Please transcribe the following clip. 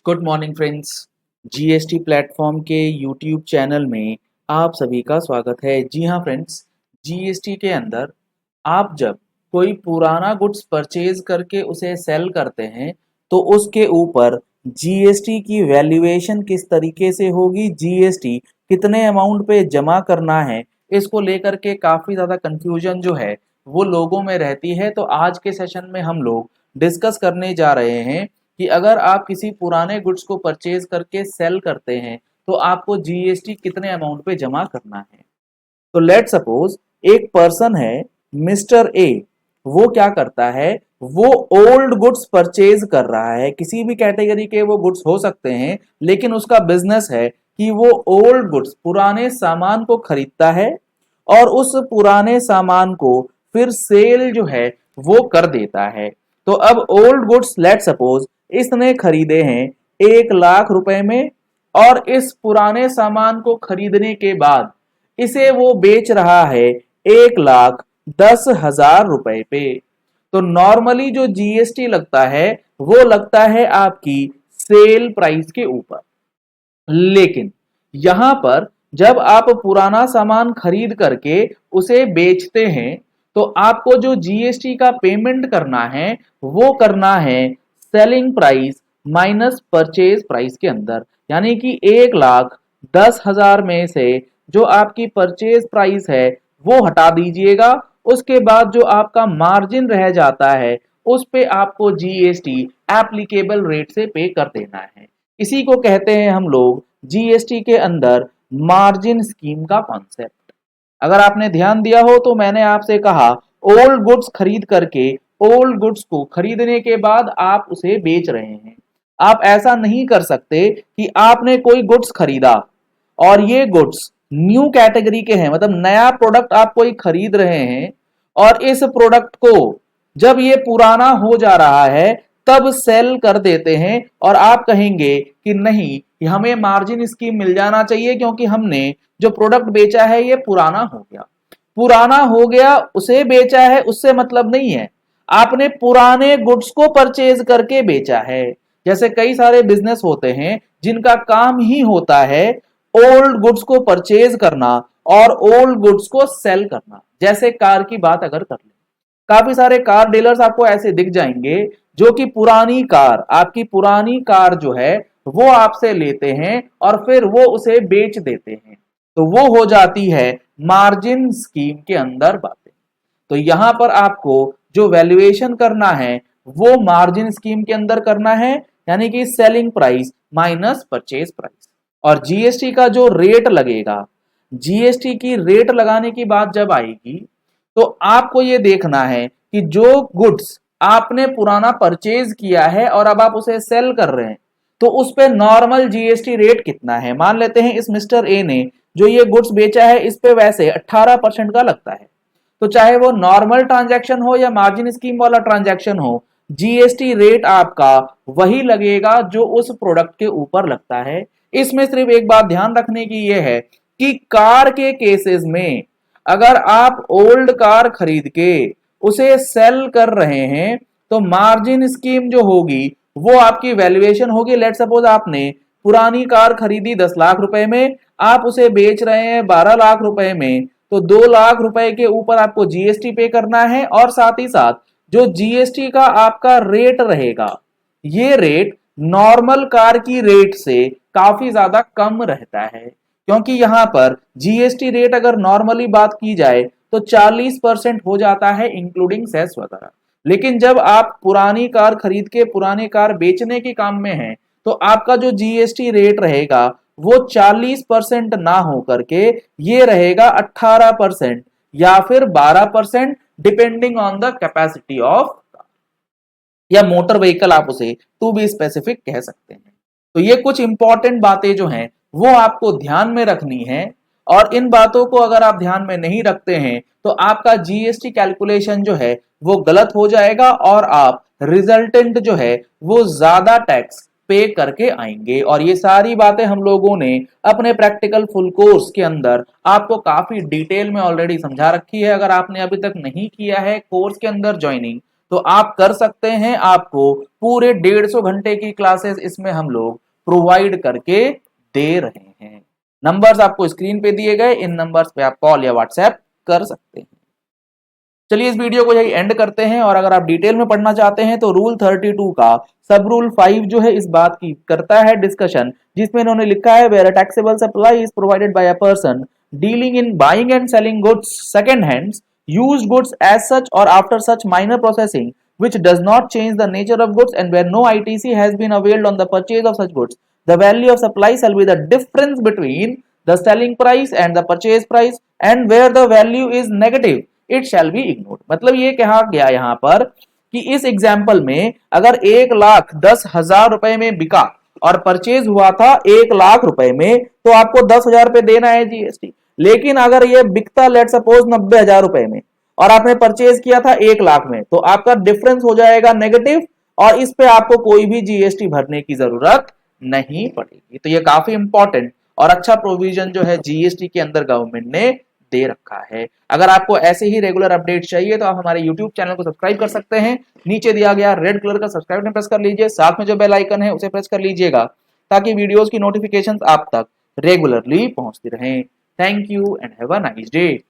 Good morning friends. GST platform के YouTube channel में आप सभी का स्वागत है। जी हाँ फ्रेंड्स, जीएसटी के अंदर आप जब कोई पुराना गुड्स परचेज करके उसे सेल करते हैं तो उसके ऊपर जीएसटी की वैल्यूएशन किस तरीके से होगी, जीएसटी कितने अमाउंट पे जमा करना है, इसको लेकर के काफ़ी ज़्यादा कंफ्यूजन जो है वो लोगों में रहती है। तो आज के सेशन में हम लोग डिस्कस करने जा रहे हैं कि अगर आप किसी पुराने गुड्स को परचेज करके सेल करते हैं तो आपको जीएसटी कितने अमाउंट पे जमा करना है। तो लेट सपोज एक पर्सन है मिस्टर ए, वो क्या करता है, वो ओल्ड गुड्स परचेज कर रहा है। किसी भी कैटेगरी के वो गुड्स हो सकते हैं, लेकिन उसका बिजनेस है कि वो ओल्ड गुड्स पुराने सामान को खरीदता है और उस पुराने सामान को फिर सेल जो है वो कर देता है। तो अब ओल्ड गुड्स लेट सपोज इसने खरीदे हैं 1 लाख रुपए में, और इस पुराने सामान को खरीदने के बाद इसे वो बेच रहा है 1,10,000 रुपए पे। तो नॉर्मली जो जीएसटी लगता है वो लगता है आपकी सेल प्राइस के ऊपर। लेकिन यहां पर जब आप पुराना सामान खरीद करके उसे बेचते हैं तो आपको जो जीएसटी का पेमेंट करना है वो करना है selling price minus purchase price के अंदर। यानी कि 1,10,000 में से जो आपकी परचेज प्राइस है वो हटा दीजिएगा। उसके बाद जो आपका मार्जिन रह जाता है उस पे आपको जीएसटी एप्लीकेबल रेट से पे कर देना है। इसी को कहते हैं हम लोग जीएसटी के अंदर मार्जिन स्कीम का कॉन्सेप्ट। अगर आपने ध्यान दिया हो तो मैंने आपसे कहा ओल्ड गुड्स खरीद करके ओल्ड गुड्स को खरीदने के बाद आप उसे बेच रहे हैं। आप ऐसा नहीं कर सकते कि आपने कोई गुड्स खरीदा और ये गुड्स न्यू कैटेगरी के हैं, मतलब नया प्रोडक्ट आप कोई खरीद रहे हैं और इस प्रोडक्ट को जब ये पुराना हो जा रहा है तब सेल कर देते हैं और आप कहेंगे कि नहीं, हमें मार्जिन स्कीम मिल जाना चाहिए क्योंकि हमने जो प्रोडक्ट बेचा है ये पुराना हो गया। पुराना हो गया उसे बेचा है उससे मतलब नहीं है, आपने पुराने गुड्स को परचेज करके बेचा है। जैसे कई सारे बिजनेस होते हैं जिनका काम ही होता है ओल्ड गुड्स को परचेज करना और ओल्ड गुड्स को सेल करना। जैसे कार की बात अगर कर ले, काफी सारे कार डीलर्स आपको ऐसे दिख जाएंगे जो कि पुरानी कार, आपकी पुरानी कार जो है वो आपसे लेते हैं और फिर वो उसे बेच देते हैं। तो वो हो जाती है मार्जिन स्कीम के अंदर बातें। तो यहां पर आपको जो वैल्यूएशन करना है वो मार्जिन स्कीम के अंदर करना है, यानी कि selling price minus purchase price. और जीएसटी का जो रेट लगेगा, जीएसटी की रेट लगाने की बात जब आएगी तो आपको ये देखना है कि जो गुड्स आपने पुराना परचेज किया है और अब आप उसे सेल कर रहे हैं तो उस पे नॉर्मल जीएसटी रेट कितना है। मान लेते हैं इस मिस्टर ए ने जो ये गुड्स बेचा है इस पे वैसे 18% का लगता है। तो चाहे वो नॉर्मल ट्रांजैक्शन हो या मार्जिन स्कीम वाला ट्रांजैक्शन हो, जीएसटी रेट आपका वही लगेगा जो उस प्रोडक्ट के ऊपर लगता है। इसमें सिर्फ एक बात ध्यान रखने की यह है कि कार के केसेस में अगर आप ओल्ड कार खरीद के उसे सेल कर रहे हैं तो मार्जिन स्कीम जो होगी वो आपकी वैल्यूएशन होगी। लेट सपोज आपने पुरानी कार खरीदी 10 लाख रुपए में, आप उसे बेच रहे हैं 12 लाख रुपए में, तो 2 लाख रुपए के ऊपर आपको जीएसटी पे करना है और साथ ही साथ जो जीएसटी का आपका रेट रहेगा ये रेट नॉर्मल कार की रेट से काफी ज्यादा कम रहता है। क्योंकि यहां पर जीएसटी रेट अगर नॉर्मली बात की जाए तो 40% हो जाता है इंक्लूडिंग सेस वगैरह। लेकिन जब आप पुरानी कार खरीद के पुरानी कार बेचने के काम में हैं तो आपका जो जीएसटी रेट रहेगा वो 40% ना हो करके ये रहेगा 18% या फिर 12%, depending on the capacity of या मोटर व्हीकल, आप उसे टू बी स्पेसिफिक कह सकते हैं। तो ये कुछ इंपॉर्टेंट बातें जो हैं वो आपको ध्यान में रखनी है, और इन बातों को अगर आप ध्यान में नहीं रखते हैं तो आपका जीएसटी कैलकुलेशन जो है वो गलत हो जाएगा और आप रिजल्टेंट जो है वो ज्यादा टैक्स पे करके आएंगे। और ये सारी बातें हम लोगों ने अपने प्रैक्टिकल फुल कोर्स के अंदर आपको काफी डिटेल में ऑलरेडी समझा रखी है। अगर आपने अभी तक नहीं किया है कोर्स के अंदर ज्वाइनिंग तो आप कर सकते हैं, आपको पूरे 150 घंटे की क्लासेस इसमें हम लोग प्रोवाइड करके दे रहे हैं। नंबर्स आपको स्क्रीन पे दिए गए, इन नंबर्स पे आप कॉल या व्हाट्सएप कर सकते हैं। चलिए इस वीडियो को यही एंड करते हैं, और अगर आप डिटेल में पढ़ना चाहते हैं तो रूल 32 का सब रूल 5 जो है इस बात की करता है डिस्कशन, जिसमें इन्होंने लिखा है where a taxable supply is provided by a person dealing in buying and selling goods second hands used goods as such or after such minor processing which does not change the nature of goods and where no ITC has been availed on the purchase of such goods, the value of supply shall be the difference between the selling price and the purchase price and where the value is negative it shall be ignored। मतलब ये कहा गया यहाँ पर कि इस example में अगर 1,10,000 रुपए में बिका और परचेज हुआ था 1,00,000 रुपए में, तो आपको 10,000 रुपए देना है जीएसटी। लेकिन अगर ये बिकता लेट सपोज 90,000 रुपए में और आपने परचेज किया था 1,00,000 में, तो आपका डिफरेंस हो जाएगा नेगेटिव, और इस पे आपको कोई भी जीएसटी भरने की जरूरत नहीं पड़ेगी। तो ये काफी इंपॉर्टेंट और अच्छा प्रोविजन जो है जीएसटी के अंदर गवर्नमेंट ने दे रखा है। अगर आपको ऐसे ही रेगुलर अपडेट चाहिए तो आप हमारे यूट्यूब चैनल को सब्सक्राइब कर सकते हैं। नीचे दिया गया रेड कलर का सब्सक्राइब बटन प्रेस कर लीजिए, साथ में जो बेल आइकन है उसे प्रेस कर लीजिएगा, ताकि वीडियोस की नोटिफिकेशंस आप तक रेगुलरली पहुंचती रहें। Thank you and have a nice day.